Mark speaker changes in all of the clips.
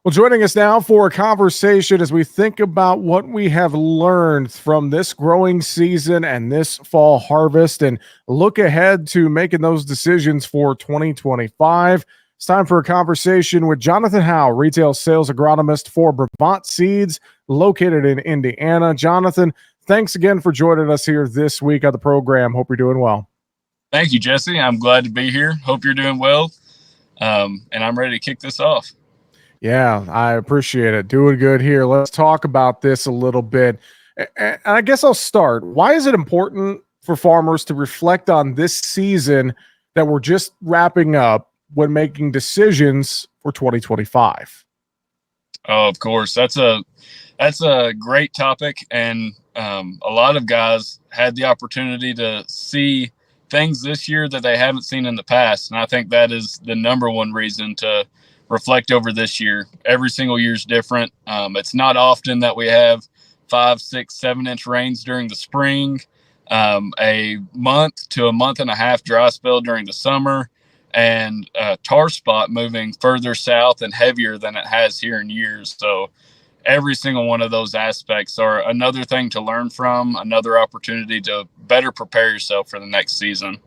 Speaker 1: Well, joining us now for a conversation as we think about what we have learned from this growing season and this fall harvest and look ahead to making those decisions for 2025. It's time for a conversation with Jonathan Howe, retail sales agronomist for Brevant Seeds, located in Indiana. Jonathan, thanks again for joining us here this week on the program. Hope you're doing well.
Speaker 2: Thank you, Jesse. I'm glad to be here. Hope you're doing well. And I'm ready to kick this off.
Speaker 1: Yeah, I appreciate it. Doing good here. Let's talk about this a little bit. And I guess I'll start. Why is it important for farmers to reflect on this season that we're just wrapping up when making decisions for 2025?
Speaker 2: Oh, of course. That's a great topic. And a lot of guys had the opportunity to see things this year that they haven't seen in the past. And I think that is the number one reason to reflect over this year. Every single year is different. It's not often that we have 5, 6, 7-inch rains during the spring, a month to a month and a half dry spell during the summer, and a tar spot moving further south and heavier than it has here in years. So every single one of those aspects are another thing to learn from, another opportunity to better prepare yourself for the next season.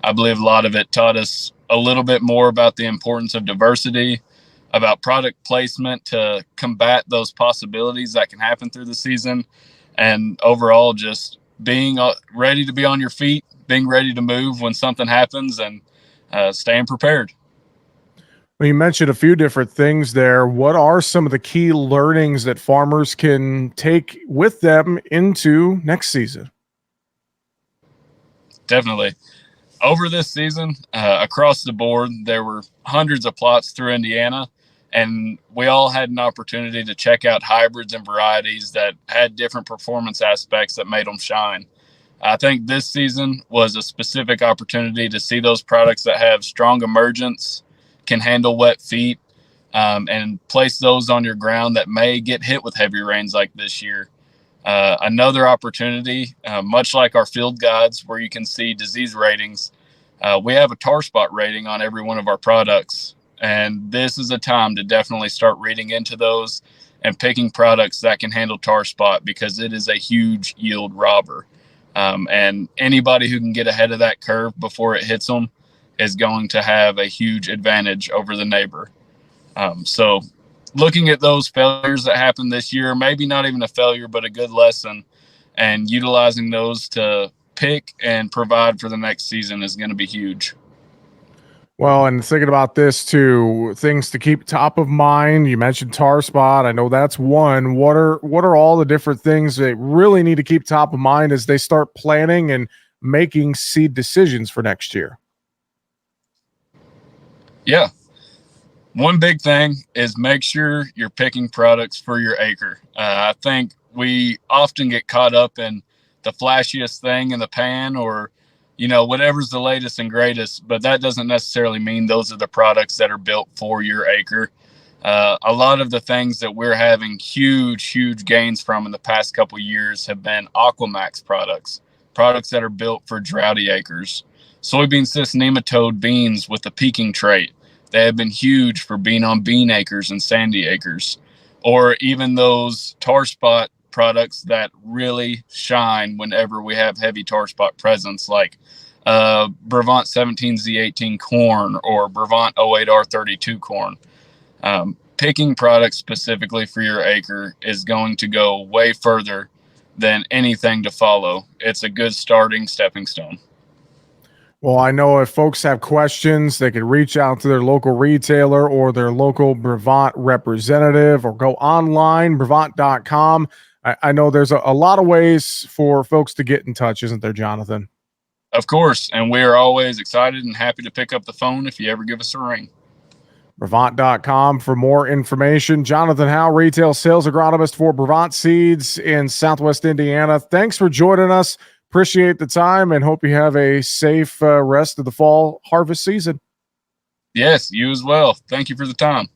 Speaker 2: I believe a lot of it taught us a little bit more about the importance of diversity, about product placement to combat those possibilities that can happen through the season, and overall just being ready to be on your feet, being ready to move when something happens, and staying prepared.
Speaker 1: Well, you mentioned a few different things there. What are some of the key learnings that farmers can take with them into next season?
Speaker 2: Definitely. Over this season, across the board, there were hundreds of plots through Indiana, and we all had an opportunity to check out hybrids and varieties that had different performance aspects that made them shine. I think this season was a specific opportunity to see those products that have strong emergence, can handle wet feet, and place those on your ground that may get hit with heavy rains like this year. Another opportunity, much like our field guides where you can see disease ratings, we have a tar spot rating on every one of our products. And this is a time to definitely start reading into those and picking products that can handle tar spot, because it is a huge yield robber. And anybody who can get ahead of that curve before it hits them is going to have a huge advantage over the neighbor. So looking at those failures that happened this year, maybe not even a failure, but a good lesson, and utilizing those to pick and provide for the next season is going to be huge.
Speaker 1: Well, and thinking about this too, things to keep top of mind. You mentioned tar spot. I know that's one. What are all the different things they really need to keep top of mind as they start planning and making seed decisions for next year?
Speaker 2: Yeah. One big thing is make sure you're picking products for your acre. I think we often get caught up in the flashiest thing in the pan, or whatever's the latest and greatest, but that doesn't necessarily mean those are the products that are built for your acre. A lot of the things that we're having huge gains from in the past couple of years have been Aquamax products that are built for droughty acres. Soybean cyst nematode beans with the peaking trait, they have been huge for being on bean acres and sandy acres. Or even those tar spot products that really shine whenever we have heavy tar spot presence, like Brevant 17Z18 corn or Brevant 08R32 corn. Picking products specifically for your acre is going to go way further than anything to follow. It's a good stepping stone.
Speaker 1: Well, I know if folks have questions, they can reach out to their local retailer or their local Brevant representative, or go online, Brevant.com. I know there's a lot of ways for folks to get in touch, isn't there, Jonathan?
Speaker 2: Of course, and we are always excited and happy to pick up the phone if you ever give us a ring.
Speaker 1: Brevant.com for more information. Jonathan Howe, retail sales agronomist for Brevant Seeds in Southwest Indiana. Thanks for joining us. Appreciate the time and hope you have a safe rest of the fall harvest season.
Speaker 2: Yes, you as well. Thank you for the time.